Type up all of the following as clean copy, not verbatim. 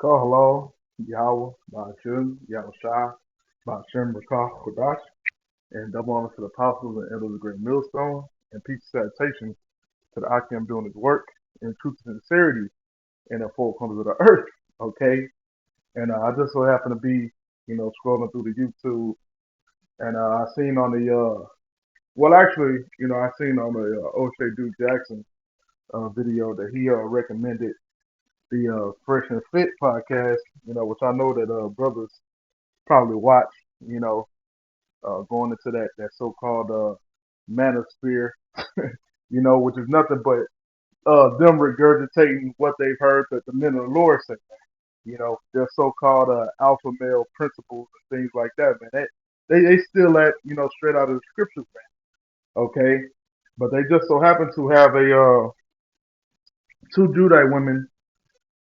Kahalo, Yahweh, Ba'ashim, Yahushua, Ba'ashim, Rakah, Kodash, and double honor to the apostles and elders of the great millstone, and peace and salutation to the Akim doing his work in truth and sincerity in the four corners of the earth. Okay, and I just so happen to be, scrolling through the YouTube, and I seen on the well, actually, I seen on the O'Shea Duke Jackson video that he recommended the Fresh and Fit podcast, which I know that brothers probably watch, you know, going into that so-called manosphere, which is nothing but them regurgitating what they've heard that the men of the Lord say. Their so-called alpha male principles and things like that, man. They still that, straight out of the scriptures, man. Okay, but they just so happen to have a two Judite women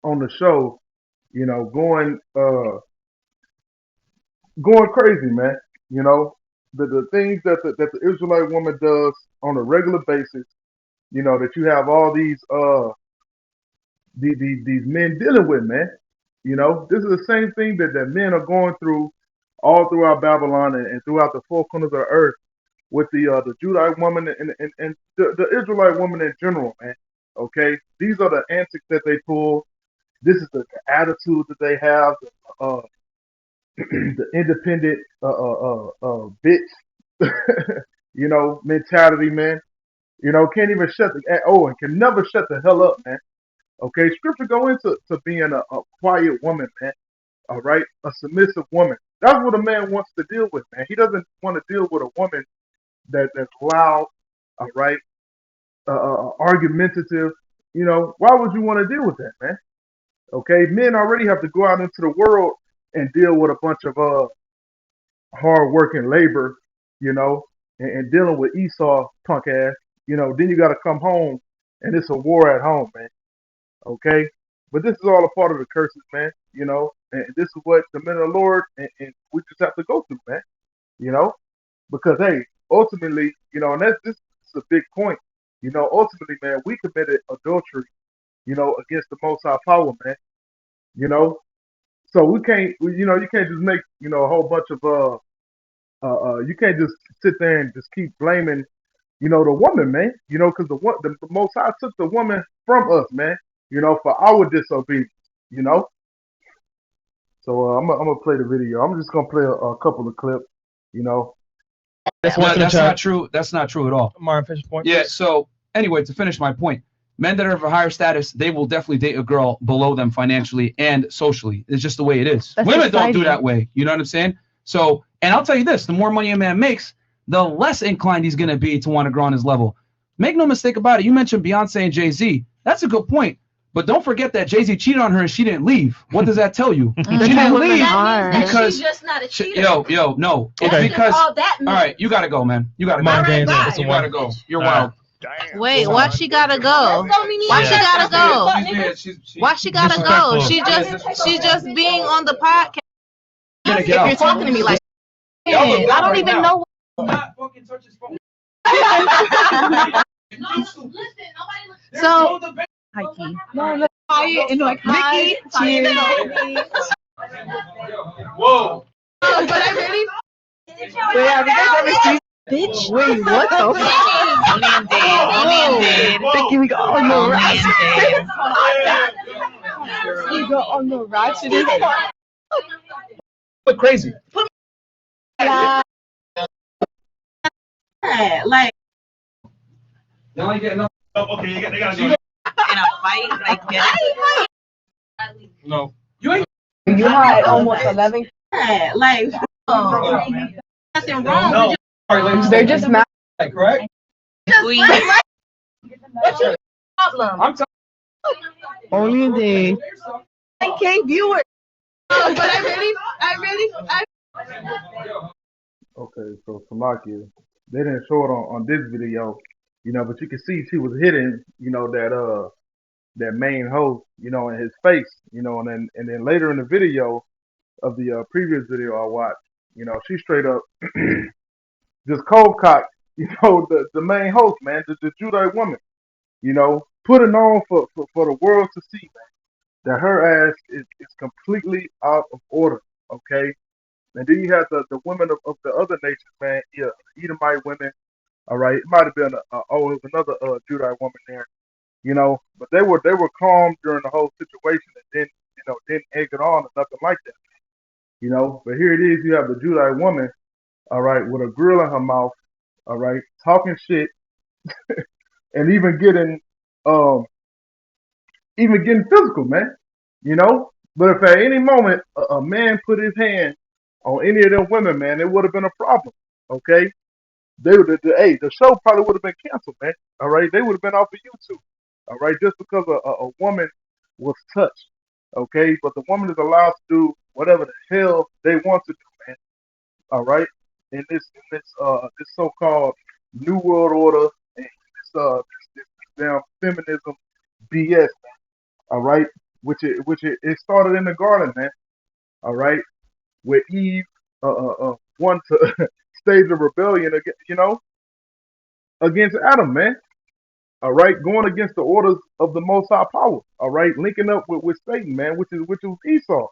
on the show, going crazy, man. You know, the things that the Israelite woman does on a regular basis. That you have all these men dealing with, man. This is the same thing that men are going through all throughout Babylon and throughout the four corners of the earth with the Judite woman and the Israelite woman in general, man. Okay, these are the antics that they pull. This is the attitude that they have. Uh, the independent bitch, mentality, man. Can't even shut the and can never shut the hell up, man. Okay, scripture go into being a quiet woman, man. All right, a submissive woman. That's what a man wants to deal with, man. He doesn't want to deal with a woman that's loud, all right, argumentative. Why would you want to deal with that, man? Okay, men already have to go out into the world and deal with a bunch of hard working labor, you know, and dealing with Esau punk ass, then you got to come home and it's a war at home, man. Okay, but this is all a part of the curses, man. And this is what the men of the Lord and we just have to go through, man. You know, because hey, ultimately, and this is a big point. Ultimately, man, we committed adultery, against the Most High power, man. You know, so we can't, you can't just make, a whole bunch of you can't just sit there and just keep blaming, the woman, man. Because the Most High took the woman from us, man. For our disobedience. You know. So I'm gonna play the video. I'm just gonna play a couple of clips. You know. That's not true. That's not true at all. Martin, finish point. Yeah. So anyway, to finish my point, men that are of a higher status, they will definitely date a girl below them financially and socially. It's just the way it is. That's Women society. don't do that way. You know what I'm saying? So, and I'll tell you this: the more money a man makes, the less inclined he's gonna be to want to grow on his level. Make no mistake about it. You mentioned Beyonce and Jay-Z. That's a good point. But don't forget that Jay-Z cheated on her and she didn't leave. What does that tell you? She didn't leave because she's just not a cheater. no. It's Okay. because all that means. all right, you gotta go, man. You gotta go. Martin, Alright, bye. it's a You one. gotta go. You're All right. wild. Damn. Wait, why she gotta go? That's all we need. Why she gotta go? She's Why she gotta go? She's just being on the podcast. gonna If get you're out. talking to me like, Y'all look I dumb don't right even now. know. Not fucking touch his phone. So, Quiet and like Nikki, cheers. Whoa. but I really. Wait, have you guys ever seen? Bitch, wait, what the fuck? Only Thinking we got on the ratchet. We We got on the ratchet. Look crazy. Like Now I get enough. Okay, they gotta go. in a fight, like get it. No. You ain't. You had almost 11. like nothing wrong. No. They're just mad. Correct? Squeeze. What's your problem? I'm telling Only they. 10K viewers. But I Okay, so Salakia, they didn't show it on this video, but you can see she was hitting, that main host, in his face, and then later in the video of the previous video I watched, she straight up just cold cocked, the main host, man, the Judite woman, putting on for the world to see, that her ass is completely out of order. Okay, and then you have the women of the other nations, man. Yeah, Edomite women. All right, it might have been it was another Judite woman there, but they were calm during the whole situation and didn't egg it on or nothing like that. But here it is, you have the Judite woman, all right, with a grill in her mouth, all right, talking shit and um even getting physical, man. You know, but if at any moment a man put his hand on any of them women, man, it would have been a problem. Okay, the show probably would have been canceled, man. All right, they would have been off of YouTube. All right, just because a woman was touched. Okay, but the woman is allowed to do whatever the hell they want to do, man. All right, in this so-called new world order and this damn feminism BS, all right, which it started in the garden, man. All right, where Eve wanted to stage a rebellion against Adam, man. All right, going against the orders of the Most High Power. All right, linking up with Satan, man, which was Esau.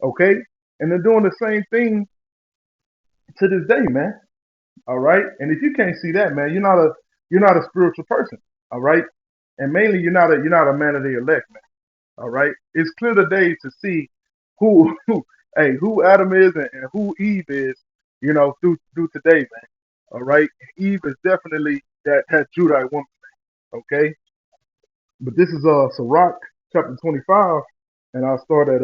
Okay, and they're doing the same thing to this day, man. All right, and if you can't see that, man, you're not a spiritual person. All right, and mainly you're not a man of the elect, man. All right, it's clear today to see who Adam is and who Eve is, through today, man. All right, Eve is definitely that Judite woman. Okay, but this is Sirach chapter 25, and I'll start at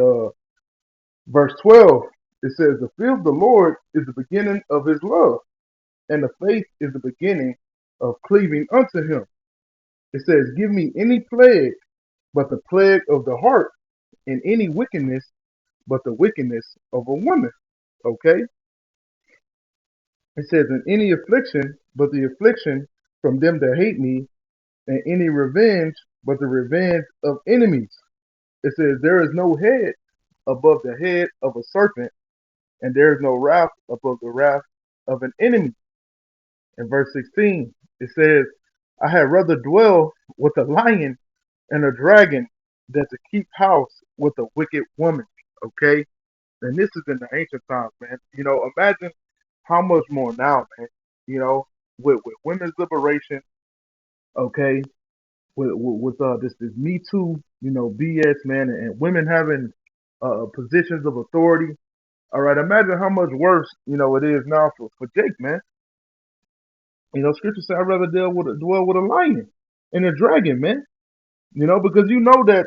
verse 12. It says, "The fear of the Lord is the beginning of His love, and the faith is the beginning of cleaving unto Him." It says, "Give me any plague, but the plague of the heart, and any wickedness, but the wickedness of a woman." Okay, it says, "In any affliction, but the affliction from them that hate me, and any revenge, but the revenge of enemies." It says, "There is no head above the head of a serpent, and there is no wrath above the wrath of an enemy." In verse 16, it says, "I had rather dwell with a lion and a dragon than to keep house with a wicked woman." Okay, and this is in the ancient times, man. Imagine how much more now, man. You know, with women's liberation, okay, with this Me Too, BS, man, and women having positions of authority. All right, imagine how much worse, it is now for Jake, man. Scripture says, "I'd rather dwell with a lion and a dragon, man." Because you know that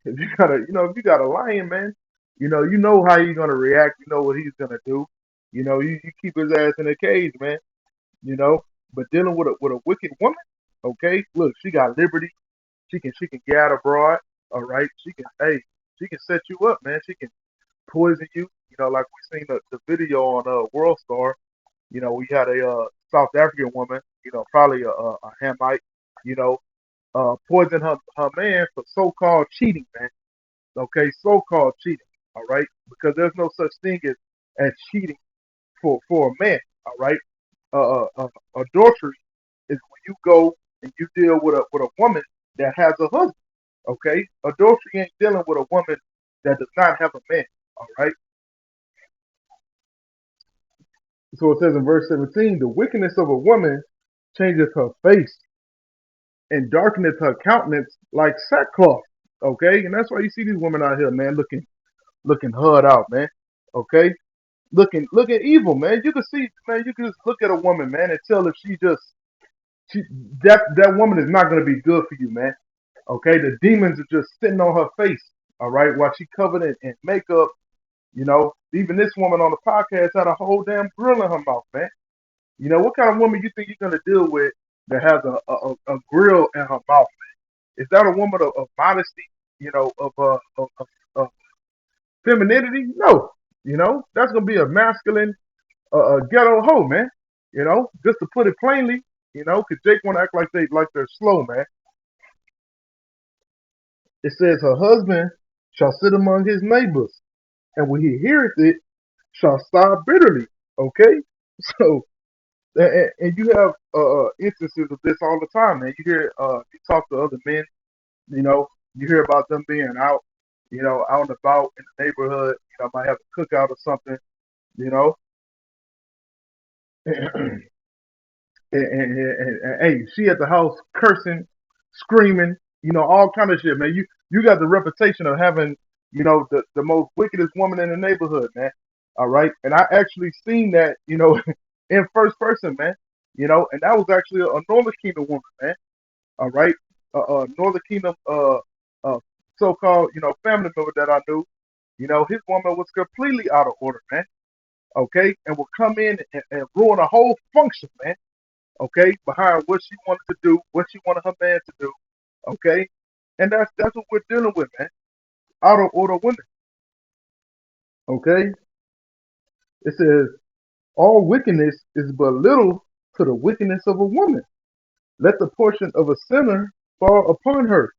if you got a lion, man, you know how he's gonna react. You know what he's gonna do. You keep his ass in a cage, man. You know, but dealing with a wicked woman, okay? Look, she got liberty. She can get abroad. All right, she can set you up, man. She can poison you. Like we seen the video on World Star. We had a South African woman. Probably a Hamite. You know, poison her man for so-called cheating, man. Okay, so-called cheating. All right, because there's no such thing as cheating for a man. All right, adultery is when you go and you deal with a woman that has a husband. Okay, adultery ain't dealing with a woman that does not have a man. All right. So it says in verse 17, "The wickedness of a woman changeth her face and darkeneth her countenance like sackcloth." Okay, and that's why you see these women out here, man, looking hard out, man. Okay, looking evil, man. You can see, man. You can just look at a woman, man, and tell if she that woman is not gonna be good for you, man. Okay, the demons are just sitting on her face. All right, while she covered in makeup. Even this woman on the podcast had a whole damn grill in her mouth, man. What kind of woman you think you're gonna deal with that has a grill in her mouth? Is that a woman of modesty? Of femininity? No. That's gonna be a masculine, ghetto hoe, man. Just to put it plainly. Cause Jake wanna act like they're slow, man. It says her husband shall sit among his neighbors, and when he heareth it, shall sigh bitterly. Okay, so and you have instances of this all the time, man. You talk to other men, you hear about them being out out and about in the neighborhood, might have a cookout or something, you know, and hey, she at the house cursing, screaming, all kind of shit, man. You got the reputation of having, the most wickedest woman in the neighborhood, man. All right, and I actually seen that, in first person, man. And that was actually a Northern Kingdom woman, man. All right, Northern Kingdom, so-called, family member that I knew. His woman was completely out of order, man. Okay, and would come in and ruin a whole function, man. Okay, behind what she wanted to do, what she wanted her man to do. Okay, and that's what we're dealing with, man. Out of order women. Okay, it says all wickedness is but little to the wickedness of a woman. Let the portion of a sinner fall upon her.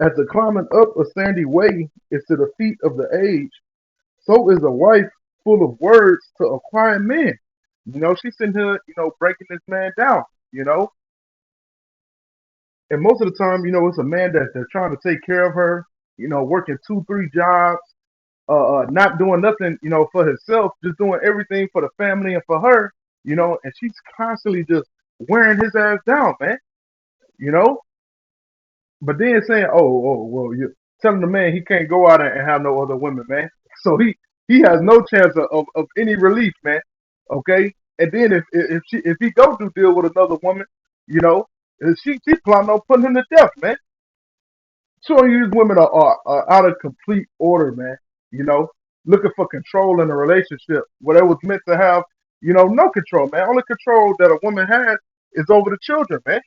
As the climbing up a sandy way is to the feet of the age, so is a wife full of words to a quiet man. She's sitting here, breaking this man down, you know. And most of the time, it's a man that they're trying to take care of her, working two, three jobs, not doing nothing, for himself, just doing everything for the family and for her, and she's constantly just wearing his ass down, man, you know. But then saying, oh, well, you're telling the man he can't go out and have no other women, man. So he has no chance of any relief, man. Okay. And then if he go to deal with another woman, you know, she planning on putting him to death, man. Showing you these women are out of complete order, man. Looking for control in a relationship where they was meant to have, no control, man. Only control that a woman has is over the children, man.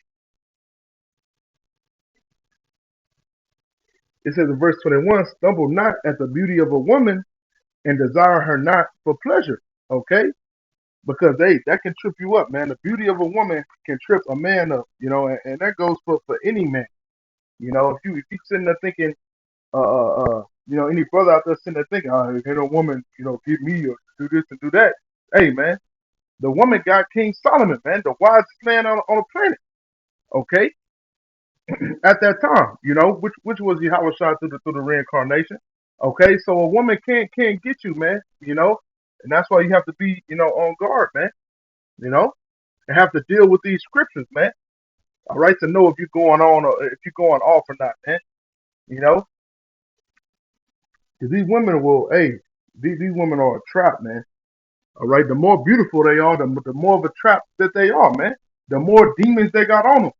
It says in verse 21, stumble not at the beauty of a woman and desire her not for pleasure. Okay? Because that can trip you up, man. The beauty of a woman can trip a man up, and that goes for any man. If you sitting there thinking, any brother out there sitting there thinking, oh, ain't no woman, give me or do this and do that. Hey, man, the woman got King Solomon, man, the wisest man on the planet. Okay? At that time, which was Yahweh Shah through the reincarnation. Okay, so a woman can't get you, man, and that's why you have to be, on guard, man, and have to deal with these scriptures, man. All right, to know if you're going on or if you're going off or not, man. Because these women will, hey, these women are a trap, man. All right, the more beautiful they are, the more of a trap that they are, man. The more demons they got on them.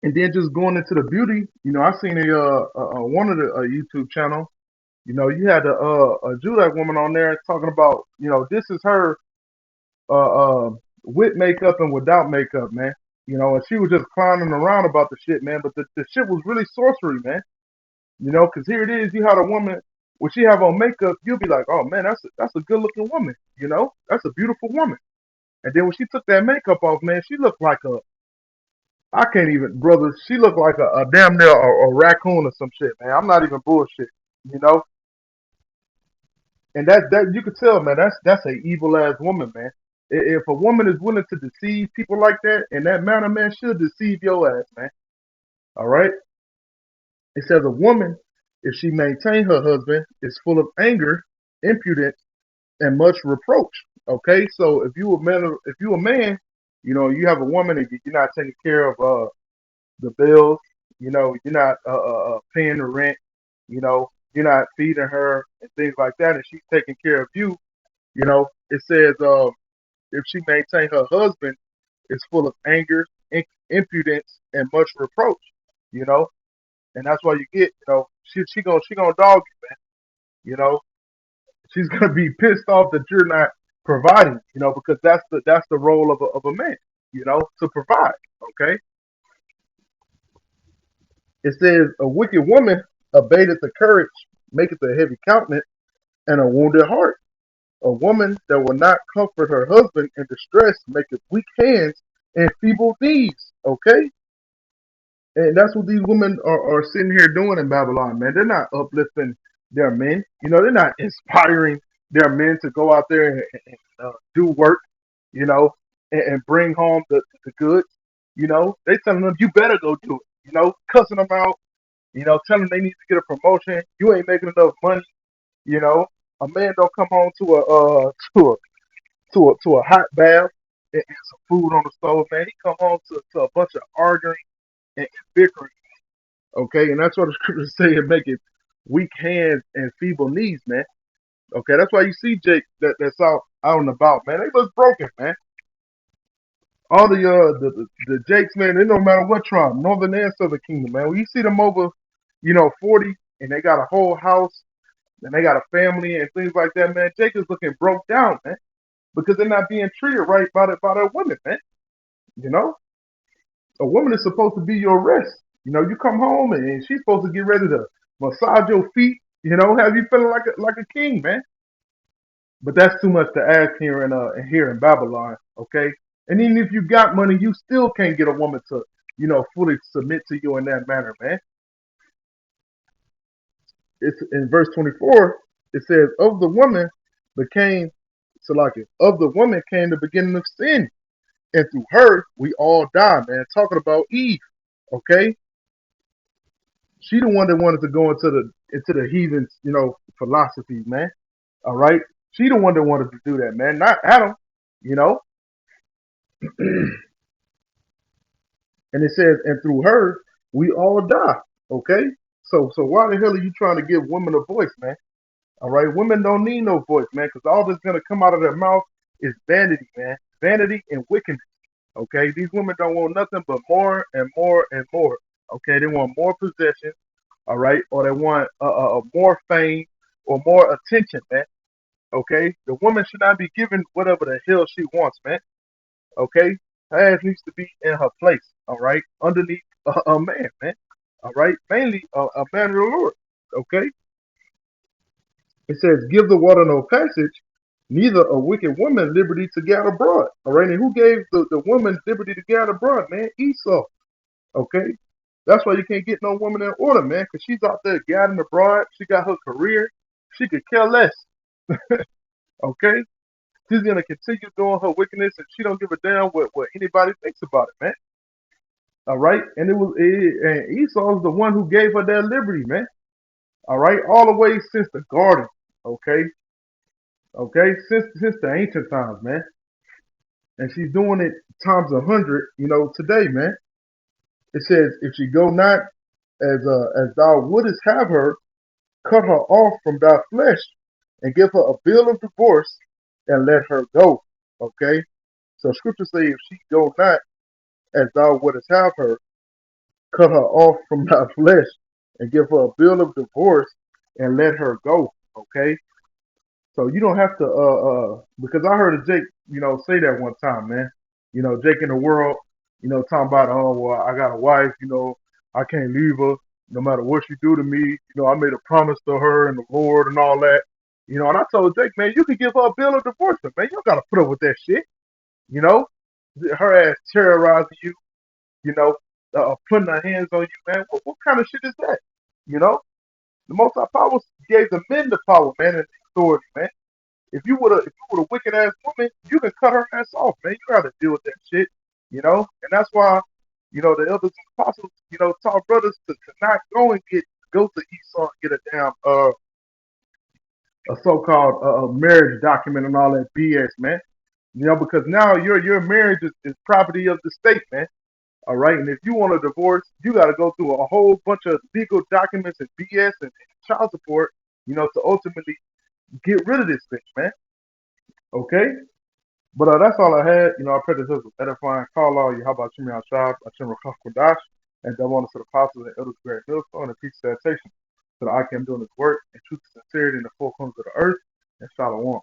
And then just going into the beauty, I seen one of the YouTube channel. You had a Judite woman on there talking about, this is her with makeup and without makeup, man. And she was just clowning around about the shit, man. But the shit was really sorcery, man. Because here it is, you had a woman when she have on makeup, you'll be like, oh man, that's a good looking woman. That's a beautiful woman. And then when she took that makeup off, man, she looked like I can't even, brother. She looked like a damn near a raccoon or some shit, man. I'm not even bullshit, you know. And that you could tell, man. That's a evil ass woman, man. If a woman is willing to deceive people like that in that manner, man, she'll deceive your ass, man. All right. It says a woman, if she maintain her husband, is full of anger, impudence, and much reproach. Okay, so if you a man, you have a woman and you're not taking care of the bills, you're not paying the rent, you're not feeding her and things like that, and she's taking care of you, it says if she maintain her husband is full of anger, impudence, and much reproach, you know, and that's why you get, she gonna dog you, man, she's gonna be pissed off that you're not providing, because that's the role of a man, to provide. Okay. It says a wicked woman abateth the courage, maketh a heavy countenance, and a wounded heart. A woman that will not comfort her husband in distress maketh weak hands and feeble knees. Okay. And that's what these women are sitting here doing in Babylon, man. They're not uplifting their men. They're not inspiring their men to go out there and do work, and bring home the goods. They telling them, you better go do it, cussing them out, Tell them they need to get a promotion. You ain't making enough money. You know, a man don't come home to a to a hot bath and some food on the stove, man. He come home to a bunch of arguing and bickering. Okay, and that's what the scriptures say and make it weak hands and feeble knees, man. Okay, that's why you see Jake that's out and about, man. They look broken, man. All the Jakes, man, it don't matter what tribe, northern and southern kingdom, man. When you see them over, 40 and they got a whole house and they got a family and things like that, man, Jake is looking broke down, man. Because they're not being treated right by their women, man. You know? A woman is supposed to be your rest. You come home and she's supposed to get ready to massage your feet, have you feeling like a king, man. But that's too much to ask here in Babylon, okay? And even if you got money, you still can't get a woman to, fully submit to you in that manner, man. It's in verse 24, it says, of the woman became Salakia, of the woman came the beginning of sin. And through her we all die, man. Talking about Eve, okay? She the one that wanted to go into the heathen, philosophies, man. All right? She the one that wanted to do that, man, not Adam, you know. And it says, and through her, we all die. Okay? So why the hell are you trying to give women a voice, man? All right? Women don't need no voice, man, because all that's going to come out of their mouth is vanity, man. Vanity and wickedness. Okay? These women don't want nothing but more and more and more. Okay? They want more possession, all right? Or they want more fame or more attention, man. Okay? The woman should not be given whatever the hell she wants, man. Okay? Her ass needs to be in her place, all right? Underneath a man, man. All right? Mainly a man of the Lord. Okay? It says, give the water no passage, neither a wicked woman liberty to gad abroad. All right? And who gave the woman liberty to gad abroad, man? Esau. Okay? That's why you can't get no woman in order, man, because she's out there gadding abroad. She got her career. She could care less. Okay? She's gonna continue doing her wickedness, and she don't give a damn what anybody thinks about it, man. All right, and and Esau's the one who gave her that liberty, man. All right, all the way since the garden, okay, since the ancient times, man. And she's doing it times 100, today, man. It says, if she go not as thou wouldest have her, cut her off from thy flesh, and give her a bill of divorce, and let her go. Okay. So scripture say, if she go not as thou wouldest have her, cut her off from thy flesh, and give her a bill of divorce, and let her go. Okay. So you don't have to because I heard a Jake, say that one time, man. Jake in the world, talking about, oh well, I got a wife, I can't leave her no matter what she do to me. I made a promise to her and the Lord and all that. And I told Jake, man, you can give her a bill of divorcement, man. You don't gotta put up with that shit. Her ass terrorizing you, putting her hands on you, man. What kind of shit is that? The Most High Power gave the men the power, man, and the authority, man. If you were a wicked ass woman, you can cut her ass off, man. You gotta deal with that shit, and that's why, the elders and apostles, taught brothers to not go to Esau and get a damn a so-called marriage document and all that BS, man. Because now your marriage is property of the state, man. All right, and if you want a divorce, you got to go through a whole bunch of legal documents and BS and child support, to ultimately get rid of this bitch, man. Okay, but that's all I had. I pray this was edifying. Call all you. How about Shimmy Ashab, Ashim Rakach Kodash, and that one to the apostles and elders, great millstone, and peace sanitation. So that I can doing this work and truth and sincerity in the four corners of the earth and shalom.